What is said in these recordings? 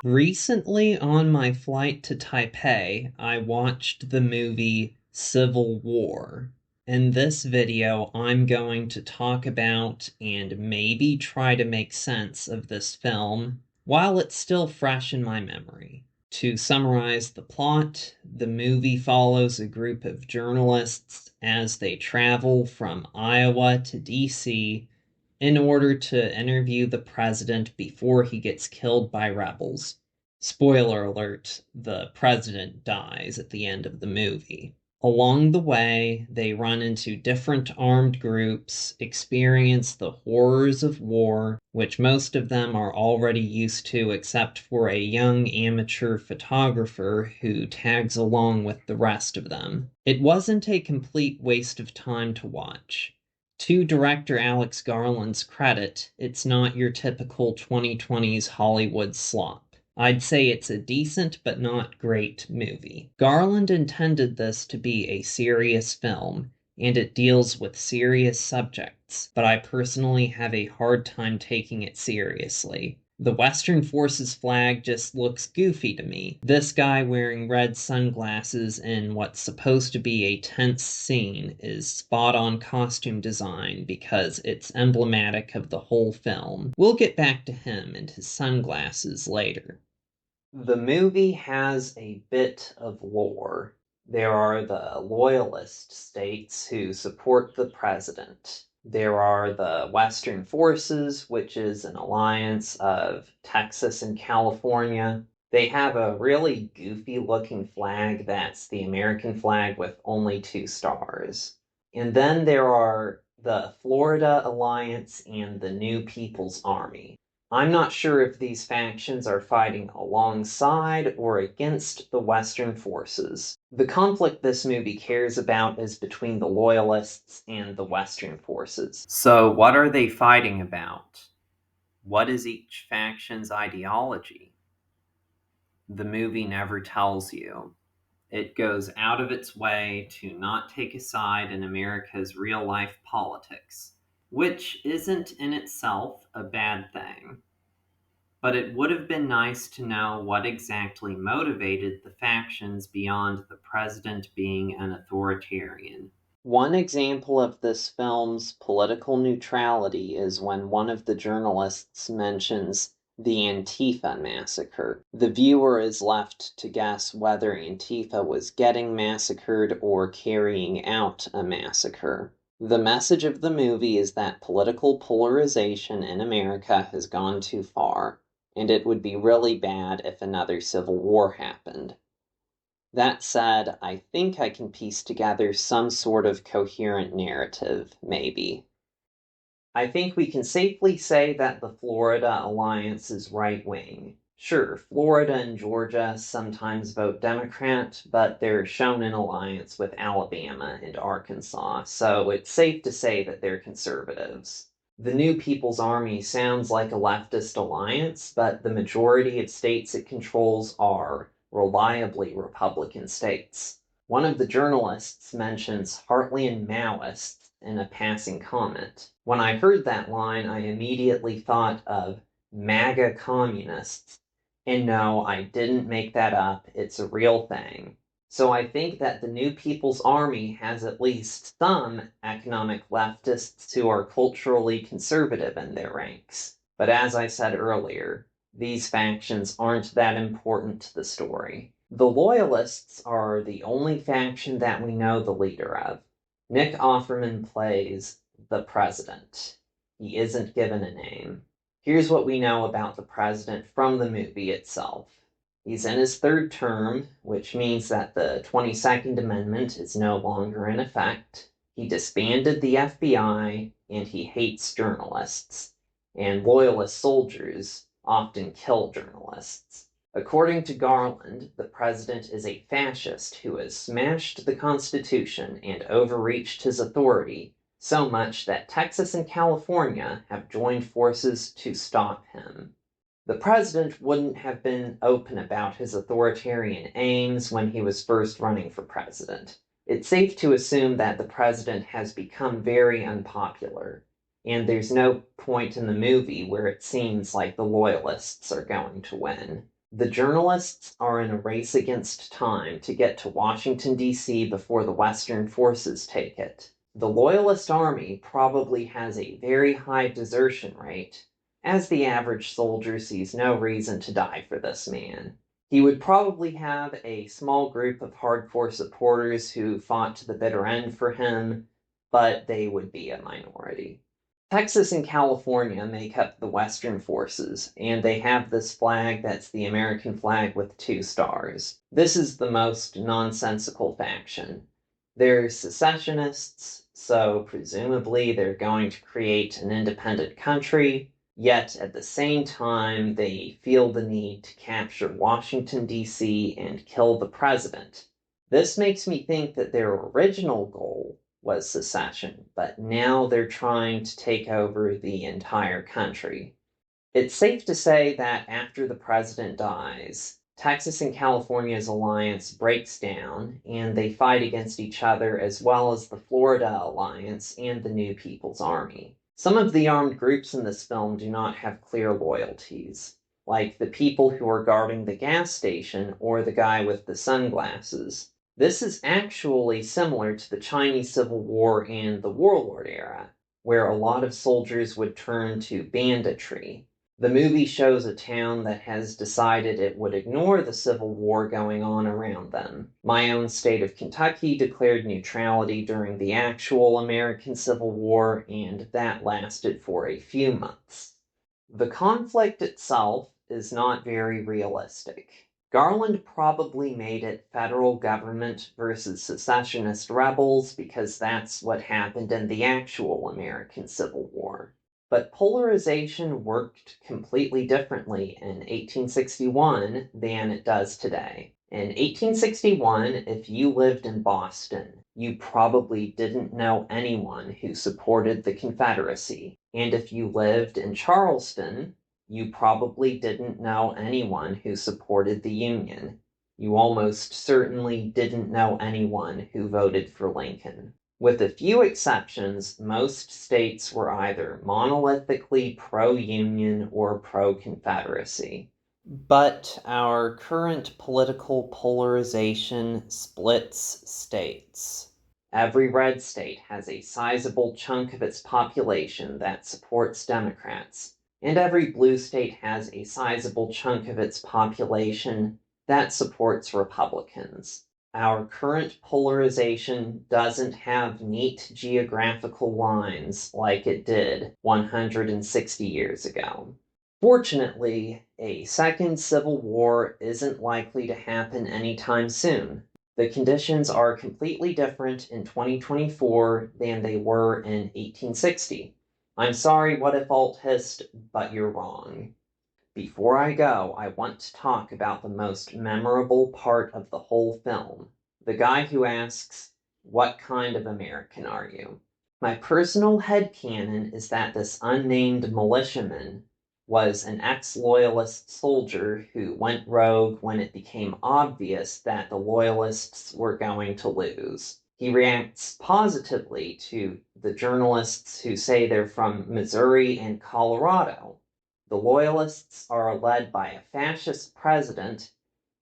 Recently, on my flight to Taipei, I watched the movie Civil War. In this video, I'm going to talk about and maybe try to make sense of this film while it's still fresh in my memory. To summarize the plot, the movie follows a group of journalists as they travel from Iowa to DC in order to interview the president before he gets killed by rebels. Spoiler alert, the president dies at the end of the movie. Along the way, they run into different armed groups, experience the horrors of war, which most of them are already used to except for a young amateur photographer who tags along with the rest of them. It wasn't a complete waste of time to watch. To director Alex Garland's credit, it's not your typical 2020s Hollywood slop. I'd say it's a decent but not great movie. Garland intended this to be a serious film, and it deals with serious subjects, but I personally have a hard time taking it seriously. The Western Forces flag just looks goofy to me. This guy wearing red sunglasses in what's supposed to be a tense scene is spot-on costume design because it's emblematic of the whole film. We'll get back to him and his sunglasses later. The movie has a bit of lore. There are the loyalist states who support the president. There are the Western Forces, which is an alliance of Texas and California. They have a really goofy looking flag that's the American flag with only two stars. And then there are the Florida Alliance and the New People's Army. I'm not sure if these factions are fighting alongside or against the Western forces. The conflict this movie cares about is between the Loyalists and the Western forces. So, what are they fighting about? What is each faction's ideology? The movie never tells you. It goes out of its way to not take a side in America's real-life politics, which isn't in itself a bad thing. But it would have been nice to know what exactly motivated the factions beyond the president being an authoritarian. One example of this film's political neutrality is when one of the journalists mentions the Antifa massacre. The viewer is left to guess whether Antifa was getting massacred or carrying out a massacre. The message of the movie is that political polarization in America has gone too far, and it would be really bad if another civil war happened. That said, I think I can piece together some sort of coherent narrative, maybe. I think we can safely say that the Florida Alliance is right-wing. Sure, Florida and Georgia sometimes vote Democrat, but they're shown in alliance with Alabama and Arkansas, so it's safe to say that they're conservatives. The New People's Army sounds like a leftist alliance, but the majority of states it controls are reliably Republican states. One of the journalists mentions Heartland Maoists in a passing comment. When I heard that line, I immediately thought of MAGA communists. And no, I didn't make that up, it's a real thing. So I think that the New People's Army has at least some economic leftists who are culturally conservative in their ranks. But as I said earlier, these factions aren't that important to the story. The Loyalists are the only faction that we know the leader of. Nick Offerman plays the president. He isn't given a name. Here's what we know about the president from the movie itself. He's in his third term, which means that the 22nd Amendment is no longer in effect. He disbanded the FBI, and he hates journalists. And loyalist soldiers often kill journalists. According to Garland, the president is a fascist who has smashed the Constitution and overreached his authority so much that Texas and California have joined forces to stop him. The president wouldn't have been open about his authoritarian aims when he was first running for president. It's safe to assume that the president has become very unpopular, and there's no point in the movie where it seems like the Loyalists are going to win. The journalists are in a race against time to get to Washington, D.C. before the Western forces take it. The Loyalist Army probably has a very high desertion rate, as the average soldier sees no reason to die for this man. He would probably have a small group of hardcore supporters who fought to the bitter end for him, but they would be a minority. Texas and California make up the Western forces, and they have this flag that's the American flag with 2 stars. This is the most nonsensical faction. They're secessionists, so presumably they're going to create an independent country, yet at the same time they feel the need to capture Washington, D.C. and kill the president. This makes me think that their original goal was secession, but now they're trying to take over the entire country. It's safe to say that after the president dies, Texas and California's alliance breaks down, and they fight against each other as well as the Florida Alliance and the New People's Army. Some of the armed groups in this film do not have clear loyalties, like the people who are guarding the gas station or the guy with the sunglasses. This is actually similar to the Chinese Civil War and the Warlord era, where a lot of soldiers would turn to banditry. The movie shows a town that has decided it would ignore the Civil War going on around them. My own state of Kentucky declared neutrality during the actual American Civil War, and that lasted for a few months. The conflict itself is not very realistic. Garland probably made it federal government versus secessionist rebels because that's what happened in the actual American Civil War. But polarization worked completely differently in 1861 than it does today. In 1861, if you lived in Boston, you probably didn't know anyone who supported the Confederacy. And if you lived in Charleston, you probably didn't know anyone who supported the Union. You almost certainly didn't know anyone who voted for Lincoln. With a few exceptions, most states were either monolithically pro-Union or pro-Confederacy. But our current political polarization splits states. Every red state has a sizable chunk of its population that supports Democrats, and every blue state has a sizable chunk of its population that supports Republicans. Our current polarization doesn't have neat geographical lines like it did 160 years ago. Fortunately, a second civil war isn't likely to happen anytime soon. The conditions are completely different in 2024 than they were in 1860. I'm sorry, What If Alt Hist, but you're wrong. Before I go, I want to talk about the most memorable part of the whole film. The guy who asks, "What kind of American are you?" My personal headcanon is that this unnamed militiaman was an ex-loyalist soldier who went rogue when it became obvious that the loyalists were going to lose. He reacts positively to the journalists who say they're from Missouri and Colorado. The loyalists are led by a fascist president,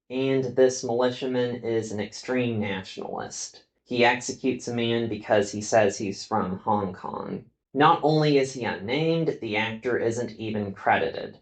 and this militiaman is an extreme nationalist. He executes a man because he says he's from Hong Kong. Not only is he unnamed, the actor isn't even credited.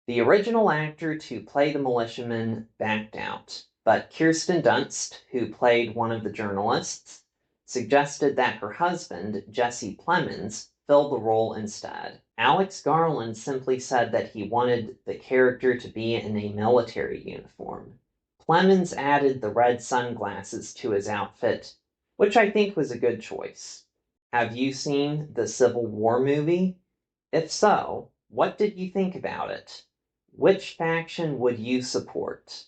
The original actor to play the militiaman backed out, but Kirsten Dunst, who played one of the journalists, suggested that her husband, Jesse Plemons, fill the role instead. Alex Garland simply said that he wanted the character to be in a military uniform. Plemons added the red sunglasses to his outfit, which I think was a good choice. Have you seen the Civil War movie? If so, what did you think about it? Which faction would you support?